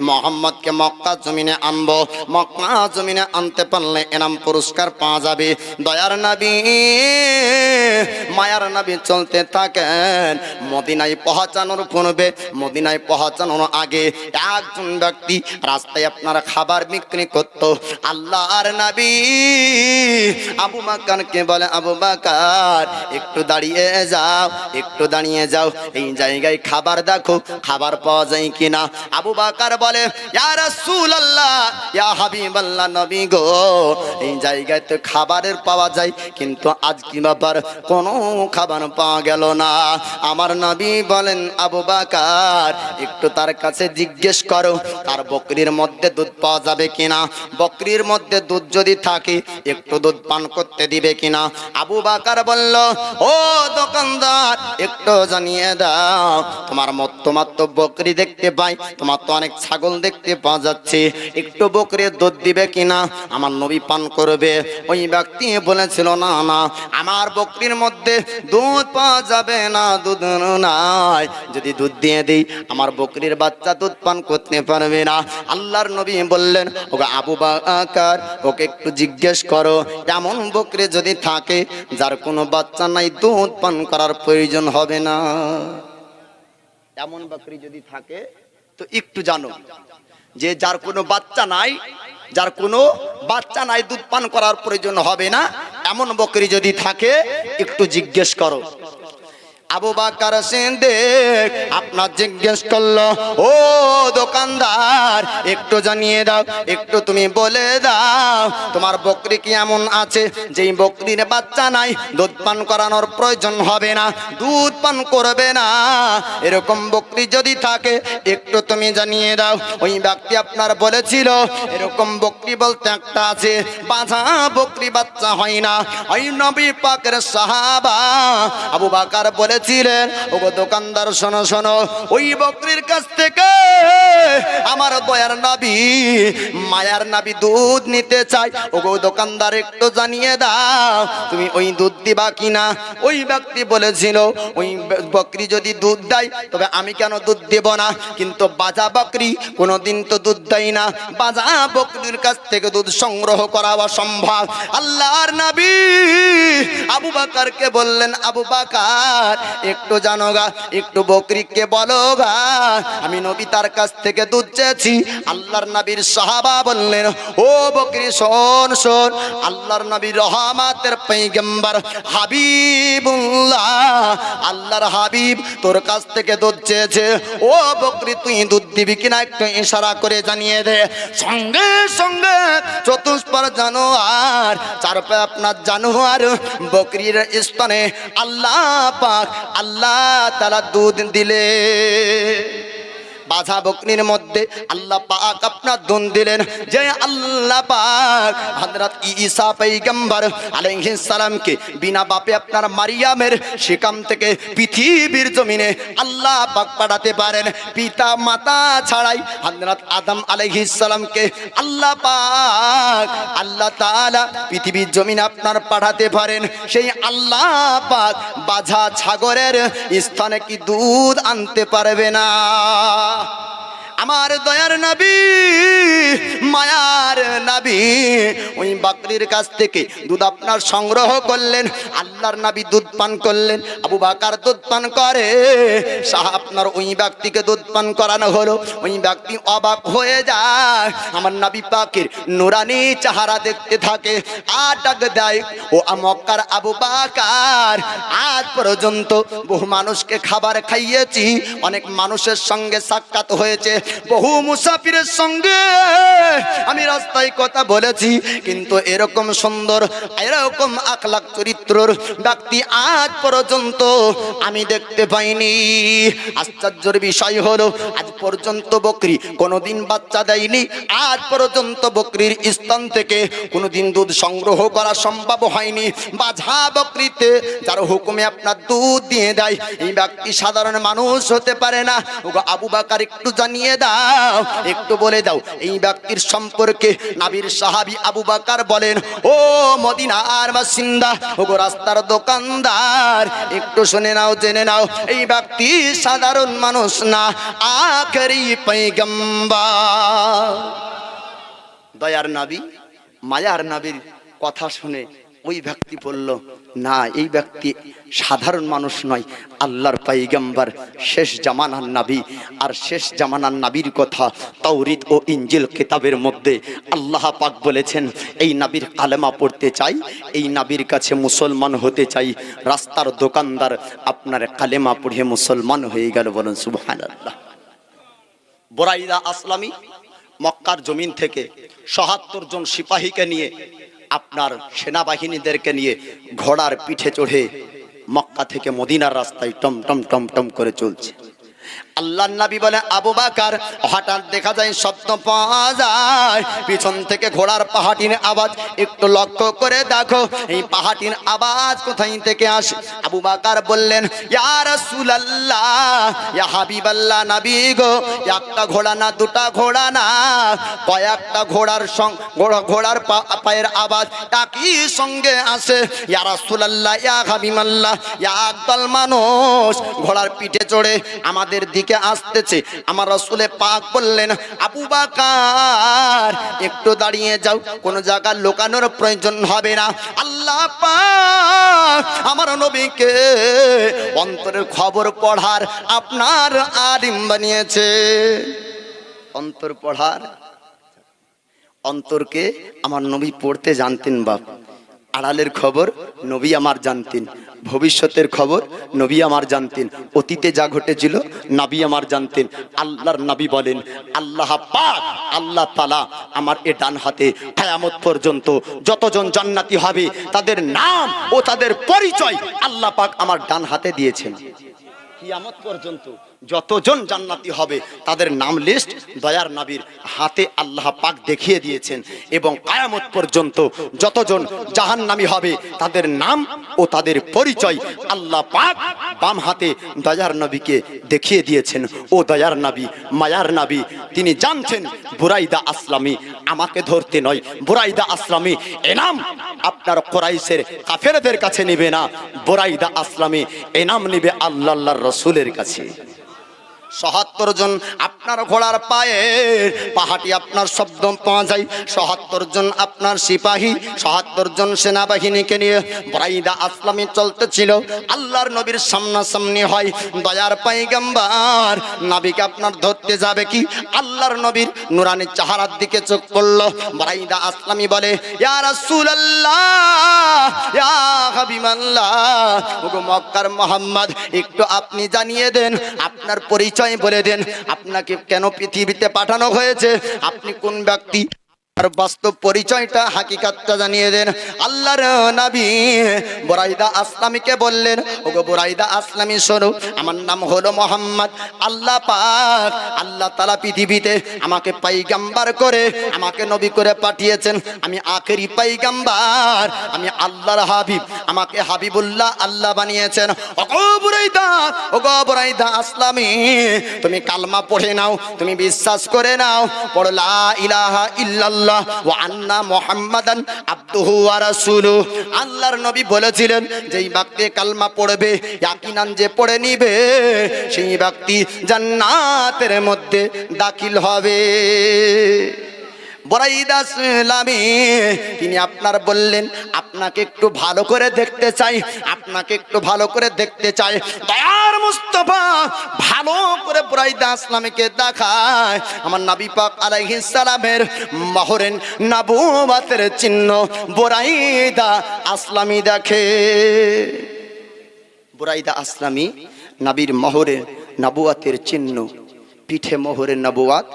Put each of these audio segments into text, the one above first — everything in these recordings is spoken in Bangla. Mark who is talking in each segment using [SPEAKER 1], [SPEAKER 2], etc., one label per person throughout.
[SPEAKER 1] মোহাম্মদকে মক্কা জমিনে আনবো, মক্কা জমিনে আনতে পারলে এনাম পুরস্কার পাওয়া যাবে। দয়ার নবী মায়ার নবী চলতে থাকেন। মদিনায় পৌঁছানোর পূর্বে, মদিনায় পৌঁছানোর আগে একজন ব্যক্তি রাস্তায় আপনার খাবার বিক্রি করত। আল্লাহর নবী আবু বকরকে বলে, আবু বকর একটু দাঁড়িয়ে যাও, একটু দাঁড়িয়ে যাও, এই জায়গায় খাবার দেখো, খাবার পাওয়া যায় কিনা। আবু বকর বলে, ইয়া রাসূলুল্লাহ, ইয়া হাবিবাল্লাহ, নবী গো, এই জায়গায় তো খাবারের পাওয়া যায়, কিন্তু আজ কি ব্যাপার, কোনো খাবার পাওয়া গেল না। আমার নবী বলেন, আবু বকর একটু তার কাছে জিজ্ঞেস করো তার বকরির মধ্যে দুধ পাওয়া যাবে কিনা, বকরির মধ্যে দুধ যদি থাকে একটু দুধ পান করতে দিবে কিনা। আবু বকর বলল, ও দোকানদার, একটু জানিয়ে দাও, তোমার তো বকরি দেখতে পাই, তোমার তো অনেক ছাগল দেখতে পাওয়া যাচ্ছে, একটু বকরির দুধ দিবে কিনা, আমার নবী পান করবে। ওই ব্যক্তি বলেছিল, না না, আমার বকরির মধ্যে দুধ পাওয়া যাবে না, দুধ নাই, যদি দুধ দিয়ে দিই আমার বকরির বাচ্চা দুধ পান করতে পারবে না। আল্লাহর নবী বললেন, ওকে আবু বকর, ওকে একটু জিজ্ঞেস করো, এমন বকরি যদি থাকে যার কোনো বাচ্চা নাই, দুধ পান করার প্রয়োজন হবে না। এমন বকরি যদি থাকে তো একটু জানো যে যার কোনো বাচ্চা নাই, যার কোনো বাচ্চা নাই, দুধ পান করার প্রয়োজন হবে না, এমন বকরি যদি থাকে একটু জিজ্ঞেস করো। আবু বকর সিদ্দিক আপনার জিজ্ঞেস করলো, ও দোকানদার, একটু জানিয়ে দাও, একটু তুমি বলে দাও, তোমার বকরি কি এমন আছে যেই বকরির বাচ্চা নাই, দুধ পান করানোর প্রয়োজন হবে না, দুধ পান করবে না, এরকম বকরি যদি থাকে একটু তুমি জানিয়ে দাও। ওই ব্যক্তি আপনার বলেছিল, এরকম বকরি বলতে একটা আছে, বাঁধা বকরি বাচ্চা হয় না। ওই নবী পাকের সাহাবা আবু বকর বলে ছিলেন, ওগো দোকানদার শোনো শোনো, ওই বকরির কাছ থেকে আমার দয়ার নবী মায়ার নবী দুধ নিতে চাই, ওগো দোকানদার একটু জানিয়ে দাও, তুমি ওই দুধ দিবা কিনা। ওই ব্যক্তি বলেছিল, ওই বকরি যদি দুধ দেয় তবে আমি কেন দুধ দেব না, কিন্তু বাজা বকরি কোনোদিন তো দুধ দেয় না, বাজা বকরির কাছ থেকে দুধ সংগ্রহ করা অসম্ভব। আল্লাহর নবী আবু বকরকে বললেন, আবু বকর একটু জানো গা, একটু বকরিকে বলো গা, আমি নবী তার কাছ থেকে দুধ চেয়েছি। আল্লাহর নবীর সাহাবা বললেন, ও বকরি শোন শোন, আল্লাহর নবী রহমতের পয়গম্বর হাবিবুল্লাহ, আল্লাহর হাবিব তোর কাছ থেকে দুধ চেয়েছে, ও বকরি তুই দুধ দিবি কিনা একটু ইশারা করে জানিয়ে দে। সঙ্গে সঙ্গে চতুষ্পর জানোয়ার, চার পায়ে আপনার জানোয়ার বকরির স্তনে আল্লাহ পাক আল্লাহ তাআলা দুধ দিলে। বাছা বকরির মধ্যে আল্লাহ পাক আপনার দুধ দিলেন, যে আল্লাহ পাক হযরত ঈসা পয়গম্বর আলাইহিস সালামকে বিনা বাপে আপনার মারিয়ামের শিকাম থেকে পৃথিবীর জমিনে আল্লাহ পাক পাঠাতে পারেন, পিতা মাতা ছাড়াই হযরত আদম আলাইহিস সালামকে আল্লাহ পাক আল্লাহ তাআলা পৃথিবীর জমিনে আপনার পাঠাতে পারেন, সেই আল্লাহ পাক বাছা ছাগলের স্থানে কি দুধ আনতে পারবে না? আমার দয়ার নবী মায়ার নবী ওই বকরির কাছ থেকে দুধ আপনার সংগ্রহ করলেন, আল্লাহর নবী দুধ পান করলেন, আবু বকর দুধ পান করে, আপনার ওই ব্যক্তিকে দুধ পান করানো হলো। ওই ব্যক্তি অবাক হয়ে যায়, আমার নবী পাকের নুরানি চেহারা দেখতে থাকে, আর ডাক দেয়, ও মক্কার আবু বকর, আজ পর্যন্ত বহু মানুষকে খাবার খাইয়েছি, অনেক মানুষের সঙ্গে সাক্ষাৎ হয়েছে, বহু মুসাফিরের সঙ্গে আমি রাস্তায় কথা বলেছি, কিন্তু এরকম সুন্দর, এরকম আখলাক চরিত্রর ব্যক্তি আজ পর্যন্ত আমি দেখতে পাইনি। আশ্চর্যের বিষয় হলো, আজ পর্যন্ত বকরি কোনোদিন বাচ্চা দেয়নি, আজ পর্যন্ত বকরির স্তন থেকে কোনোদিন দুধ সংগ্রহ করা সম্ভব হয়নি। বাঝা বকরিতে যার হুকুমে আপনার দুধ দিয়ে দেয়, এই ব্যক্তি সাধারণ মানুষ হতে পারে না। ওগো আবু বকর একটু জানিয়ে দাও, একটু বলে দাও এই ব্যক্তির সম্পর্কে। নবীর সাহাবী আবু বকর বলেন, ও মদিনার বাসিন্দা, ও গো রাস্তার দোকানদার, একটু শুনে নাও, জেনে নাও, এই ব্যক্তি সাধারণ মানুষ না, আখেরি পয়গম্বর। দয়ার নবী, মায়ার নবীর কথা শুনে ওই ব্যক্তি বলল, না, এই ব্যক্তি সাধারণ মানুষ নয়, আল্লাহর পয়গম্বর, শেষ জামানার নবী। আর শেষ জামানার নবীর কথা তাওরীত ও ইনজিল কিতাবের মধ্যে আল্লাহ পাক বলেছেন, এই নবীর কালেমা পড়তে চাই, এই নবীর কাছে মুসলমান হতে চাই। রাস্তার দোকানদার আপনার কালেমা পড়ে মুসলমান হয়ে গেল, বলেন সুবহানাল্লাহ। বুরাইদা আসলামী মক্কার জমিন থেকে ৭৭ জন সিপাহীকে নিয়ে, আপনার সেনাবাহিনীদেরকে নিয়ে ঘোড়ার পিঠে চড়ে মক্কা থেকে মদিনার রাস্তায় টম টম টম টম করে চলছে। আল্লাহর নবী বলে, আবু বকর, হঠাৎ দেখা যায়, শব্দ পাওয়া যায় পিছন থেকে ঘোড়ার পাহাটির আওয়াজ, একটু লক্ষ্য করে দেখো এই পাহাটির আওয়াজ কোথায় থেকে আসে। আবু বকর বললেন, ইয়া রাসূলুল্লাহ, ইয়া হাবিবাল্লাহ, নবী গো, একটা ঘোড়া না, দুটা ঘোড়া না, কয়েকটা ঘোড়ার পায়ের আওয়াজ একই সঙ্গে আসে। ইয়া রাসূলুল্লাহ, ইয়া হাবিবাল্লাহ, ইয়া একদল মানুষ ঘোড়ার পিঠে চড়ে আমাদের দিকে আসতেছে। আমার রাসূলে পাক বললেন, আবু বকর, একটু দাঁড়িয়ে যাও, কোন জায়গা লুকানোর প্রয়োজন হবে না। আল্লাহ পাক আমার নবীকে অন্তরের খবর পড়ার আপনার আলিম বানিয়েছে। অন্তর পড়ার, অন্তরকে আমার নবী পড়তে জানতেন। বাপ, আড়ালের খবর নবী আমার জানতেন, ভবিষ্যতের খবর নবী আমার জানতেন, অতীতে যা ঘটেছিল নবী আমার জানতেন। আল্লাহর নবী বলেন, আল্লাহ পাক, আল্লাহ তাআলা আমার এ ডান হাতে কিয়ামত পর্যন্ত যতজন জান্নাতি হবে তাদের নাম ও তাদের পরিচয় আল্লাহ পাক আমার ডান হাতে দিয়েছেন। কিয়ামত পর্যন্ত যতজন জান্নাতি হবে তাদের নাম লিস্ট দয়ার নবীর হাতে আল্লাহ পাক দেখিয়ে দিয়েছেন, এবং কিয়ামত পর্যন্ত যতজন জাহান্নামী হবে তাদের নাম ও তাদের পরিচয় আল্লাহ পাক বাম হাতে দয়ার নবীকে দেখিয়ে দিয়েছেন। ও দয়ার নবী, মায়ার নবী, তিনি জানছেন বুরাইদা আসলামী আমাকে ধরতে নয়, বুরাইদা আসলামী এনাম আপনার কুরাইশের কাফেরদের কাছে নেবে না, বুরাইদা আসলামী এনাম নেবে আল্লাহর রাসূলের কাছে। ৭৭ জন আপনার ঘোড়ার পায়ের পাহাটি আপনার শব্দ পাওয়া যায়, ৭৭ জন আপনার সিপাহী, ৭৭ জন সেনাবাহিনীকে নিয়ে বুরাইদা আসলামী চলতেছিল। আল্লাহর নবীর সামনাসামনি হয়, দয়ার পয়গম্বর নবীকে আপনার ধরতে যাবে কি, আল্লাহর নবীর নুরানি চেহারার দিকে চোখ পড়ল। বুরাইদা আসলামী বলে, ইয়া রাসূলুল্লাহ, ইয়া হাবিবাল্লাহ, ওগো মক্কার মুহাম্মদ, একটু আপনি জানিয়ে দেন, আপনার পরিচয় বলে দেন, আপনাকে কেন পৃথিবীতে পাঠানো হয়েছে, আপনি কোন ব্যক্তি, আর বাস্তব পরিচয়টা, হাকিকাতটা জানিয়ে দেন। আল্লাহর নবী বুরাইদা আসলামীকে বললেন, ওগো বুরাইদা আসলামী, শোনো, আমার নাম হলো মুহাম্মদ। আল্লাহ পাক, আল্লাহ তাআলা পৃথিবীতে আমাকে পয়গম্বর করে, আমাকে নবী করে পাঠিয়েছেন। আমি আখেরি পয়গম্বর, আমি আল্লাহর হাবিব, আমাকে হাবিবুল্লাহ আল্লাহ বানিয়েছেন। ওগো বুরাইদা, ওগো বুরাইদা আসলামী, তুমি কালমা পড়ে নাও, তুমি বিশ্বাস করে নাও, পড়ো লা ইলাহা ইল্লাল্লাহ ওয়া আন্না মুহাম্মাদান আবদুহু ওয়া রাসূলুহু। আল্লাহর নবী বলেছিলেন, যেই ব্যক্তি কালমা পড়বে, ইয়াকিনান যে পড়ে নিবে, সেই ব্যক্তি জান্নাতের মধ্যে দাখিল হবে। বুরাইদা আসলামী তিনি আপনার বললেন, আপনাকে একটু ভালো করে দেখতে চাই, আপনাকে একটু ভালো করে দেখতে চাই। দয়ার মুস্তাফা ভালো করে বুরাইদা আসলামীকে দেখায়, আমার নবী পাক আলাইহিস সালামের মোহরে নবুয়তের চিহ্ন বুরাইদা আসলামী দেখে। বুরাইদা আসলামী নবীর মোহরে নবুয়তের চিহ্ন, পিঠে মোহরে নবুয়ত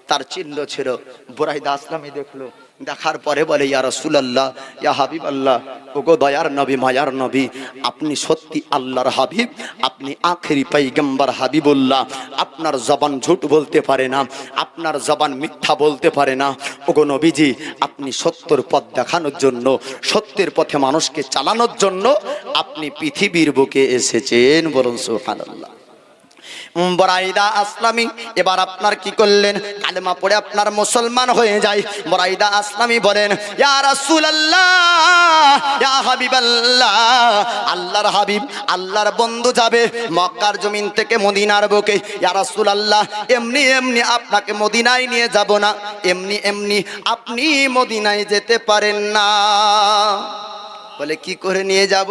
[SPEAKER 1] তার চিহ্ন ছিল। বুরাইদা আসলামী দেখলো, দেখার পরে বলে, ইয়া রাসূলুল্লাহ, ইয়া হাবিবাল্লাহ, ওগো দয়ার নবী, মায়ার নবী, আপনি সত্যি আল্লাহর হাবিব, আপনি আখেরি পয়গম্বর হাবিবুল্লাহ, আপনার জবান ঝুট বলতে পারে না, আপনার জবান মিথ্যা বলতে পারে না। ওগো নবীজি, আপনি সত্যের পথ দেখানোর জন্য, সত্যের পথে মানুষকে চালানোর জন্য আপনি পৃথিবীর বুকে এসেছেন, বলুন সুবহানাল্লাহ। বুরাইদা আসলামী এবার আপনার কি করলেন, কালেমা পড়ে আপনার মুসলমান হয়ে যায়। বুরাইদা আসলামী বলেন, ইয়া রাসূলুল্লাহ, ইয়া হাবিবাল্লাহ, আল্লাহর হাবিব, আল্লাহর বন্ধু যাবে মক্কার জমিন থেকে মদিনার বুকে। ইয়া রাসূলুল্লাহ, এমনি এমনি আপনাকে মদিনায় নিয়ে যাব না, এমনি এমনি আপনি মদিনায় যেতে পারেন না। বলে কি করে নিয়ে যাব?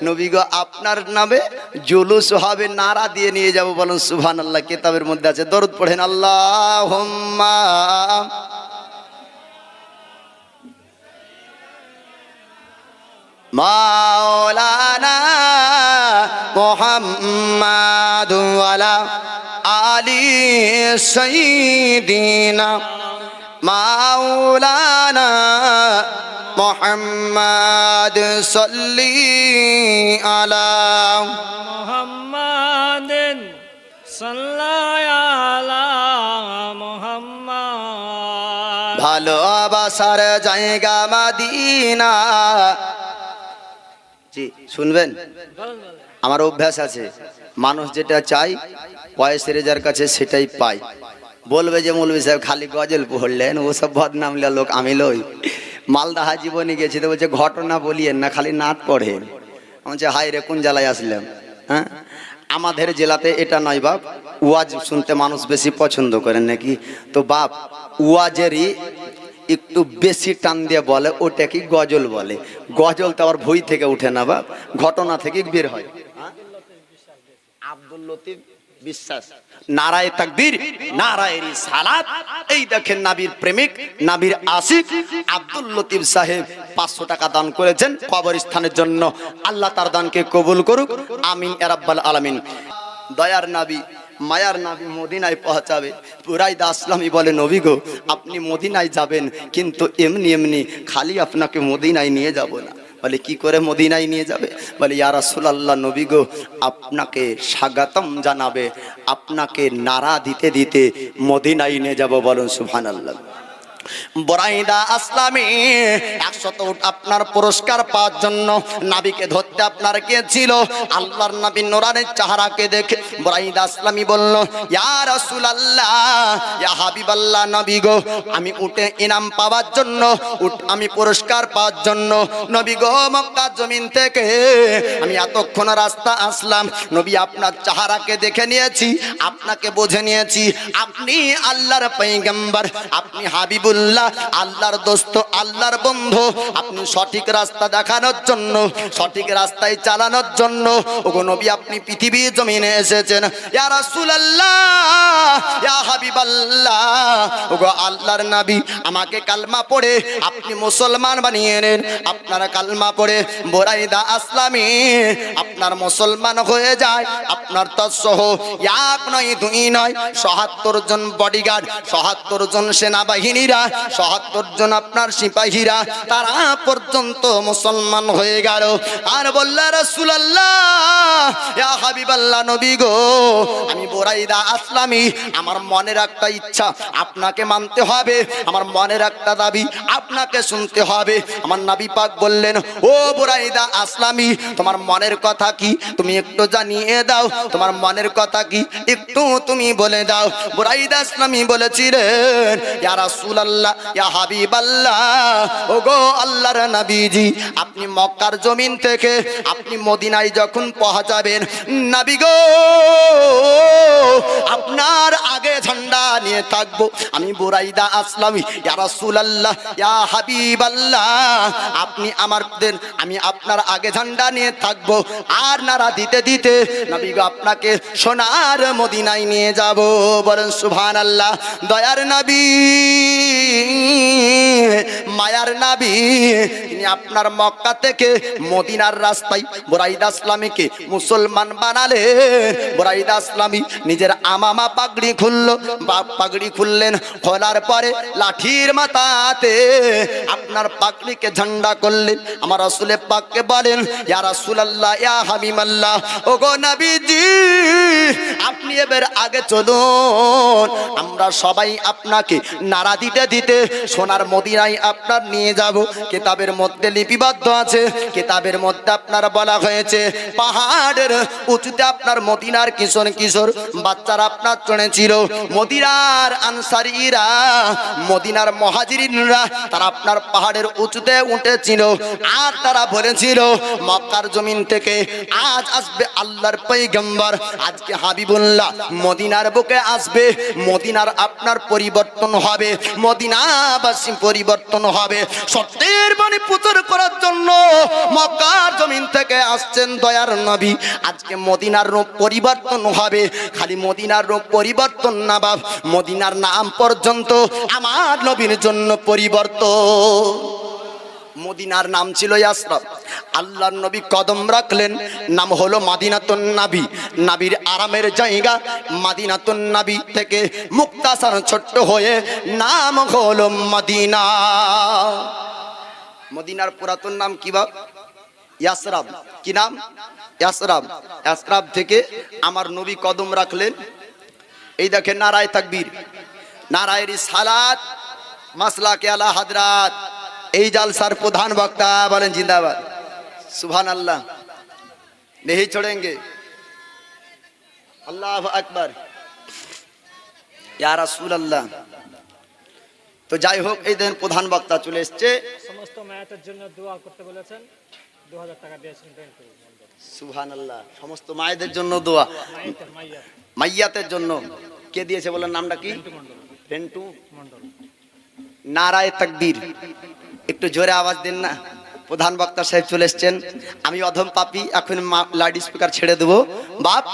[SPEAKER 1] নবী গো, আপনার নামে জুলুস হবে, নারা দিয়ে নিয়ে যাব। বলুন সুবহানাল্লাহ। কিতাবের মধ্যে আছে, দরুদ পড়েন, আল্লাহুম্মা মাওলানা মুহাম্মাদ ওয়ালা আলি সাইয়্যিদিনা মাওলানা মুহাম্মাদ সাল্লি আলা
[SPEAKER 2] মুহাম্মাদিন সাল্লাল্লাহু আলা মুহাম্মাদ।
[SPEAKER 1] ভালোবাসার জায়গা মদিনা। জি শুনবেন, আমার অভ্যাস আছে, মানুষ যেটা চাই পয়সা রেজার কাছে সেটাই পায়। বলবে যে মৌলভী সাহেব খালি গজল পড়লেন, ওসব বদনাম লোক আমি লই। মালদা জীবনে গেছি তো বলছে ঘটনা বলিয়েন না, খালি নাট পড়েন। আমি বলছি হাই রে, কোন জেলায় আসলাম? হ্যাঁ, আমাদের জেলাতে এটা নয় বাপ, ওয়াজ শুনতে মানুষ বেশি পছন্দ করেন নাকি? তো বাপ, ওয়াজেরই একটু বেশি টান দিয়ে বলে, ওটা কি গজল বলে। গজল তো আবার ভুঁই থেকে উঠে না বাপ, ঘটনা থেকে বের হয়। আব্দুল লতিফ বিশ্বাস, নারায়ে তাকবীর, নারায়ে রিসালাত। এই দেখেন নবীর প্রেমিক, নবীর আশিক আব্দুল লতিফ সাহেব 500 টাকা দান করেছেন কবরস্থানের জন্য। আল্লাহ তার দানকে কবুল করুক, আমিন ইয়া রাব্বাল আলামিন। দয়ার নবী, মায়ার নবী মদিনায় পৌঁছাবে। বুরাইদা আসলামী বলে, নবী গো, আপনি মদিনায় যাবেন, কিন্তু এমনি এমনি খালি আপনাকে মদিনায় নিয়ে যাব না। বলে কি করে মদিনায় নিয়ে যাবে? বলে ইয়া রাসূলুল্লাহ, নবী গো, আপনাকে স্বাগতম জানাবে, আপনাকে নারা দিতে দিতে মদিনায় নিয়ে যাব। বলুন সুবহানাল্লাহ। বুরাইদা আসলামী 100 উট আপনার পুরস্কার পাওয়ার জন্য নবীকে ধরতে আপনার কে ছিল? আল্লাহর নবী নূরানি চেহারাকে দেখে বুরাইদা আসলামী বলল, ইয়া রাসূলুল্লাহ, ইয়া হাবিবাল্লাহ, নবী গো, আমি উটে ইনাম পাওয়ার জন্য, আমি পুরস্কার পাওয়ার জন্য নবী গো মক্কা জমিন থেকে আমি এতক্ষণ রাস্তা আসলাম। নবী আপনার চেহারাকে দেখে নিয়েছি, আপনাকে বুঝে নিয়েছি, আপনি আল্লাহর পয়গম্বর, আপনি হাবিবুল্লাহ, আল্লাহর দোস্ত, আল্লাহর বন্ধু। আপনি সঠিক রাস্তা দেখানোর জন্য, সঠিক রাস্তায় চালানোর জন্য ওগো নবী আপনি পৃথিবী জমিনে এসেছেন। ইয়া রাসূলুল্লাহ, ইয়া হাবিবাল্লাহ, ওগো আল্লাহর নবী, আমাকে কালমা পড়ে আপনি মুসলমান বানিয়ে নেন। আপনার কালমা পড়ে বুরাইদা আসলামী আপনার মুসলমান হয়ে যায়। আপনার তৎসহ এক নয়, দুই নয়, ৭৭ জন বডিগার্ড, ৭৭ জন সেনাবাহিনীরা, ৭৭ জন আপনার সিপাহীরা, তারা পর্যন্ত মুসলমান হয়ে গেল। আর বলল, রাসূলুল্লাহ, ইয়া হাবিবাল্লাহ, নবী গো, আমি বুরাইদা আসলামী, আমার মনের একটা ইচ্ছা আপনাকে মানতে হবে, আমার মনের একটা দাবি আপনাকে শুনতে হবে। আমার নবী পাক বললেন, ও বুরাইদা আসলামী, তোমার মনের কথা কি? তুমি একটু জানিয়ে দাও, তোমার মনের কথা কি একটু তুমি বলে দাও। বুরাইদা আসলামী বলেছিলেন, ইয়া রাসূলুল্লাহ, ইয়া হাবিবাল্লাহ, ওগো আল্লাহর নবীজি, আপনি মক্কার জমিন থেকে আপনি মদিনায় যখন পৌঁছাবেন, নবী গো, আপনার আগে ঝান্ডা নিয়ে থাকবো আমি বুরাইদা আসলামী। ইয়া রাসূলুল্লাহ, ইয়া হাবিবাল্লাহ, আপনি আমি আপনার আগে ঝান্ডা নিয়ে থাকবো, আর নারা দিতে দিতে নবী গো আপনাকে সোনার মদিনায় নিয়ে যাব। বলেন সুবহানাল্লাহ। দয়ার নবী, মায়ার নবী, তিনি আপনার মক্কা থেকে মদিনার রাস্তায় বুরাইদা আসলামীকে মুসলমান বানালেন। বুরাইদা আসলামী নিজের আমামা পাগড়ি খুললো, পাগড়ি খুললেন, খোলার পরে লাঠির মাথাতে আপনার পাগড়িকে ঝান্ডা করলেন। আমার রাসূল পাককে বলেন, ইয়া রাসূলুল্লাহ, ইয়া হাবিবাল্লাহ, ওগো নবীজি, আপনি এবার আগে চলুন, আমরা সবাই আপনাকে নারা দিতে দিতে সোনার মদিনায় আপনার নিয়ে যাব। কিতাবের মধ্যে মধ্যে লিপিবদ্ধ আছে, কিতাবের মধ্যে আপনার বলা হয়েছে পাহাড়ের উঁচুতে আপনার মদিনার কিশোর কিশোর বাচ্চারা আপনার চড়েছিল। মদিনার আনসারীরা, মদিনার মুহাজিরিনরা তারা আপনার পাহাড়ের উঁচুতে উঠেছিল, আর তারা বলেছিল মক্কার জমিন থেকে আজ আসবে আল্লাহর পয়গম্বর, আজকে হাবিবুল্লাহ মদিনার বুকে আসবে, মদিনার আপনার পরিবর্তন হবে, মদিনাবাসী পরিবর্তন হবে। সত্যের বাণী প্রচার করার জন্য মক্কার জমিন থেকে আসছেন দয়ার নবী, আজকে মদিনার রূপ পরিবর্তন হবে। খালি মদিনার রূপ পরিবর্তন না বাপ, মদিনার নাম পর্যন্ত আমার নবীর জন্য পরিবর্তন। মদিনার নাম ছিল ইয়াসরাব, আল্লাহর নবী কদম রাখলেন, নাম হলো মাদিনাতুন নবী, নবীর আরামের জায়গা। মাদিনাতুন নবী থেকে মুক্তাসার ছোট্ট হয়ে নাম হলো মদিনা। মদিনার পুরাতন নাম কি বাপ? ইয়াসরাব। কি নাম? ইয়াসরাব। ইয়াসরাব থেকে আমার নবী কদম রাখলেন। এই দেখেন নারায়ে তাকবীর, নারায়ে রিসালাত, মাসলাকে আলা হযরত। এই জালসার প্রধান বক্তা বলেন জিন্দাবাদ, সুবহানাল্লাহ, नहीं छोड़ेंगे, আল্লাহু আকবার, ইয়া রাসূলুল্লাহ। তো যাই হোক, এই দেন প্রধান বক্তা চলে এসেছে।
[SPEAKER 2] সমস্ত মায়াতের জন্য দোয়া করতে বলেছেন, 2000 টাকা দিয়েছেন।
[SPEAKER 1] সুবহানাল্লাহ, সমস্ত মায়েদের জন্য দোয়া, মাইয়াতের জন্য। কে দিয়েছে বলেন? নামটা কি? রেন্টু মন্ডল। নারায়ে তাকবীর, একটু জোরে আওয়াজ দিন না। প্রধান বক্তা সাহেব চলে এসেছেন। আমি অধম পাপী, এখন লাউড স্পিকার ছেড়ে দেবো। বাপ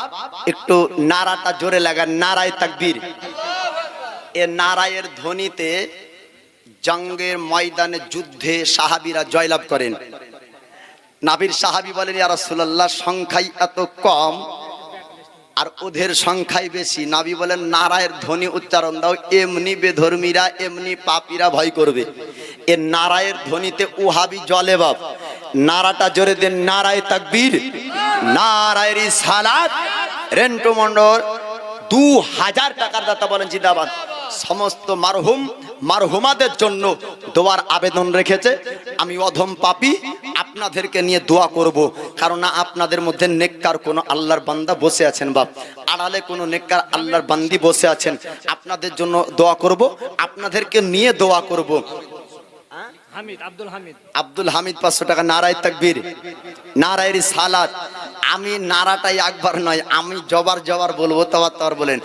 [SPEAKER 1] একটু নারাটা জোরে লাগান, নারায়ে তাকবীর। এ নারায়ের ধ্বনিতে জঙ্গের ময়দানে যুদ্ধে সাহাবীরা জয়লাভ করেন। নবীর সাহাবী বলেন, ইয়া রাসূলুল্লাহ সংখ্যাই এত কম আর ওদের সংখ্যাই বেশি। নবী বলেন নারায়ের ধ্বনি উচ্চারণ দাও, এমনি বেধর্মীরা এমনি পাপীরা ভয় করবে। এ নারায়ের ধ্বনিতে ওহাবি জলে বাপ। নারাটা জোরে দেন, নারায়ে তাকবীর, নারায়ে রিসালাত। রেন্টু মন্ডল 2000 টাকার দাতা বলেন জিন্দাবাদ। সমস্ত মারহুম মারহুমাদের জন্য দোয়ার আবেদন রেখেছে। আমি অধম পাপী, আপনাদেরকে নিয়ে দোয়া করব, কারণ আপনাদের মধ্যে নেককার কোন আল্লাহর বান্দা বসে আছেন বাপ, আড়ালে কোন নেককার আল্লাহর বান্দি বসে আছেন। আপনাদের জন্য দোয়া করব, আপনাদেরকে নিয়ে দোয়া করব। আব্দুল হামিদ 500 টাকা। নারায়ে তাকবীর, নারায়ে রিসালাত। আমি নারাটাই একবার নয়, আমি জবার জবার বলবো, তবার বলেন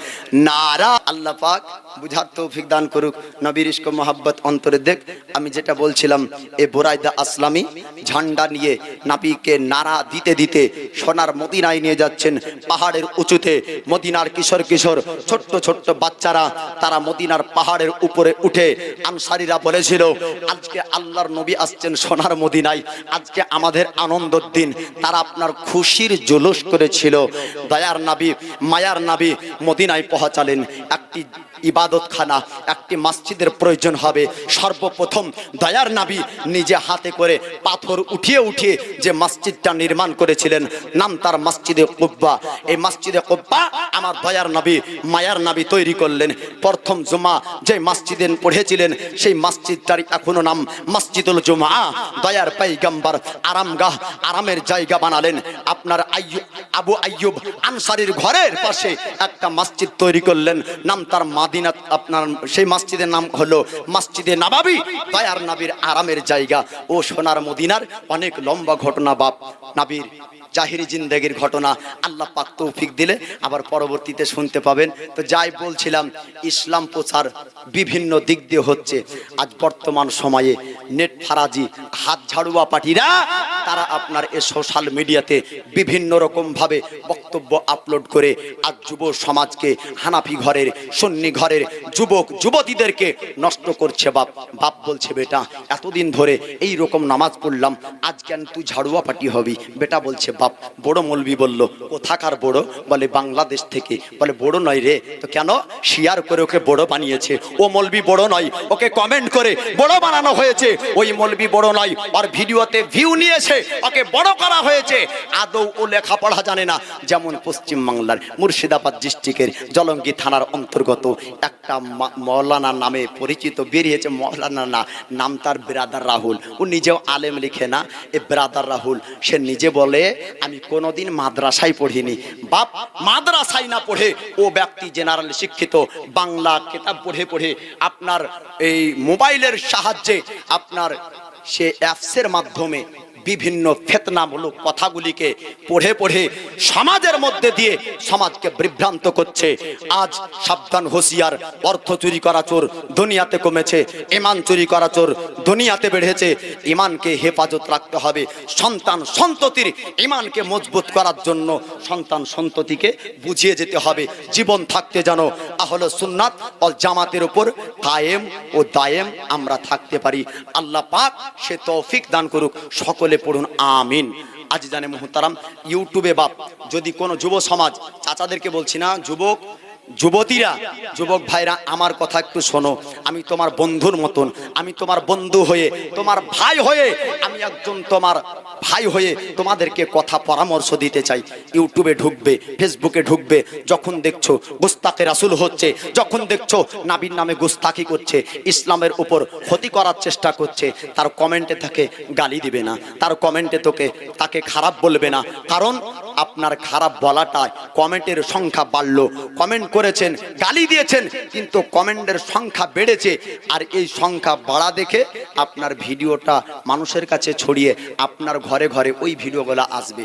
[SPEAKER 1] নারা। আল্লাহ পাক বুঝার তৌফিক দান করুক, নবীর ইশক মোহাব্বত অন্তরে দেখ। আমি যেটা বলছিলাম, এ বুরাইদা আসলামী ঝান্ডা নিয়ে নবীকে নারা দিতে দিতে সোনার মদিনায় নিয়ে যাচ্ছেন। পাহাড়ের উঁচুতে মদিনার কিশোর কিশোর ছোট্ট ছোট্ট বাচ্চারা তারা মদিনার পাহাড়ের উপরে উঠে আনসারীরা বলেছিল আজকে আল্লাহর নবী আসছেন সোনার মদিনায়, আজকে আমাদের আনন্দের দিন। তারা আপনার খুশির জুলুস করেছিল। দয়ার নবী মায়ার নবী মদিনায় পৌঁছালেন। একটি ইবাদতখানা, একটি মসজিদের প্রয়োজন হবে। সর্বপ্রথম দয়ার নবী নিজে হাতে করে পাথর উঠিয়ে উঠিয়ে যে মসজিদটা নির্মাণ করেছিলেন, নাম তার মসজিদে কুব্বা। এই মসজিদে কুব্বা আমার দয়ার নবী মায়ার নবী তৈরি করলেন। প্রথম জুমা যে মসজিদে পড়েছিলেন, সেই মসজিদটার এখনো নাম মসজিদুল জুমা। দয়ার পয়গম্বর আরামগাহ, আরামের জায়গা বানালেন। আপনার আবু আইয়ুব আনসারীর ঘরের পাশে একটা মসজিদ তৈরি করলেন, নাম তার মাদিনা। আপনার সেই মসজিদের নাম হলো মসজিদে নববী। দয়ার নবীর আরামের জায়গা। ও সোনার মদিনার অনেক লম্বা ঘটনা বাপ, নবীর জাহিরি জিন্দেগির ঘটনা। আল্লাহ পাক তৌফিক দিলে আবার পরবর্তীতে শুনতে পাবেন। তো যাই বলছিলাম, ইসলাম প্রচার বিভিন্ন দিক দিয়ে হচ্ছে। আজ বর্তমান সময়ে নেট ফারাজি হাত ঝাড়ুয়া পার্টিরা তারা আপনার এই সোশ্যাল মিডিয়াতে বিভিন্ন রকম ভাবে বক্তব্য আপলোড করে আজ যুব সমাজকে, হানাফি ঘরের সুন্নি ঘরের যুবক যুবতীদেরকে নষ্ট করছে। বাপ বাপ বলছে বেটা এতদিন ধরে এই রকম নামাজ পড়লাম, আজ কেন তুই ঝাড়ুয়া পার্টি হবি? বেটা বলছে বাপ বড় মৌলবি বলল, কোথাকার বড়? বলে বাংলাদেশ থেকে। বলে বড় নয় রে। তো কেন? শেয়ার করে ওকে বড় বানিয়েছে। ও মৌলবি বড় নয়, ওকে কমেন্ট করে বড় বানানো হয়েছে। ওই মৌলবি বড় নয়, আর ভিডিওতে ভিউ নিয়েছে, ওকে বড় করা হয়েছে। আদৌ ও লেখাপড়া জানে না। যেমন পশ্চিম বাংলার মুর্শিদাবাদ ডিস্ট্রিক্টের জলঙ্গি থানার অন্তর্গত একটা মৌলানা নামে পরিচিত বেরিয়েছে। মৌলানা না, নাম তার ব্রাদার রাহুল। ও নিজেও আলেম লিখে না, এ ব্রাদার রাহুল। সে নিজে বলে আমি কোনোদিন মাদ্রাসায় পড়িনি। বাপ, মাদ্রাসায় না পড়ে ও ব্যক্তি জেনারেল শিক্ষিত, বাংলা কিতাব পড়ে পড়ে আপনার এই মোবাইলের সাহায্যে আপনার সে অ্যাপসের মাধ্যমে বিভিন্ন ফিতনামূলক কথাগুলিকে পড়ে পড়ে সমাজের মধ্যে দিয়ে সমাজকে বিভ্রান্ত করছে। আজ সাবধান, হুঁশিয়ার। অর্থ চুরি করা চোর দুনিয়াতে কমেছে, ঈমান চুরি করা চোর দুনিয়াতে বেড়েছে। ঈমানকে হেফাজত রাখতে হবে। সন্তান সন্ততির ঈমানকে মজবুত করার জন্য সন্তান সন্ততিকে বুঝিয়ে যেতে হবে। জীবন থাকতে যেন আহলে সুন্নাত ওয়াল জামাতের উপর কায়েম ও দায়েম আমরা থাকতে পারি। আল্লাহ পাক সে তৌফিক দান করুক। সকলে পড়ুন আমিন। আজ জানে মুহতারাম, ইউটিউবে বাপ যদি কোনো যুব সমাজ, চাচাদেরকে বলছি না, যুবতীরা, যুবক ভাইরা, আমার কথা একটু শোনো। আমি তোমার বন্ধুর মতন, আমি তোমার বন্ধু হয়ে, তোমার ভাই হয়ে, আমি একজন তোমার ভাই হয়ে তোমাদেরকে কথা পরামর্শ দিতে চাই। ইউটিউবে ঢুকবে, ফেসবুকে ঢুকবে, যখন দেখছো গুস্তাখে রাসূল হচ্ছে, যখন দেখছো নাবির নামে গুস্তাখি করছে, ইসলামের উপর ক্ষতি করার চেষ্টা করছে, তার কমেন্টে তাকে গালি দিবে না, তার কমেন্টে তাকে খারাপ বলবে না। কারণ আপনার খারাপ বলাটায় কমেন্টের সংখ্যা বাড়লো। কমেন্ট করেছেন, গালি দিয়েছেন, কিন্তু কমেন্টের সংখ্যা বেড়েছে। আর এই সংখ্যা বাড়া দেখে আপনার ভিডিওটা মানুষের কাছে ছড়িয়ে আপনার ঘরে ঘরে ওই ভিডিওগুলো আসবে।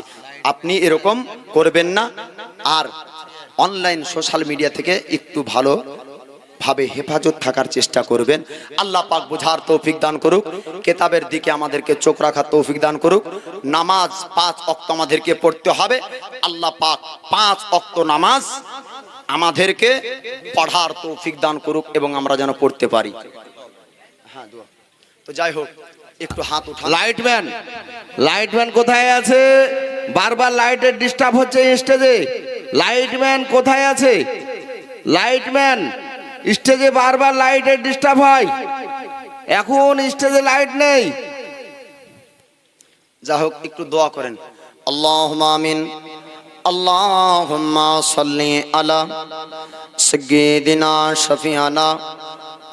[SPEAKER 1] আপনি এরকম করবেন না। আর অনলাইন সোশ্যাল মিডিয়া থেকে একটু ভালো ভাবে হেফাজত থাকার চেষ্টা করবেন। আল্লাহ পাক বোঝার তৌফিক দান করুক, কিতাবের দিকে আমাদেরকে চোখ রাখার তৌফিক দান করুক। নামাজ 5 ওয়াক্ত আমাদেরকে পড়তে হবে। আল্লাহ পাক 5 ওয়াক্ত নামাজ আমাদেরকে পড়ার তৌফিক দান করুক এবং আমরা যেন পড়তে পারি। হ্যাঁ, দোয়া। তো যাই হোক, একটু হাত উঠান।
[SPEAKER 3] লাইটম্যান কোথায় আছে? বারবার লাইটের ডিস্টার্ব হচ্ছে স্টেজে। লাইটম্যান কোথায় আছে? লাইটম্যান, স্টেজে বারবার লাইটের ডিস্টার্ব হয়। এখন স্টেজে লাইট নেই।
[SPEAKER 1] যাই হোক, একটু দোয়া করেন। আল্লাহুম্মা আমিন। আল্লাহুম্মা সাল্লি আলা সাইয়্যিদিনা শাফিআনা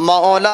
[SPEAKER 1] মাওলা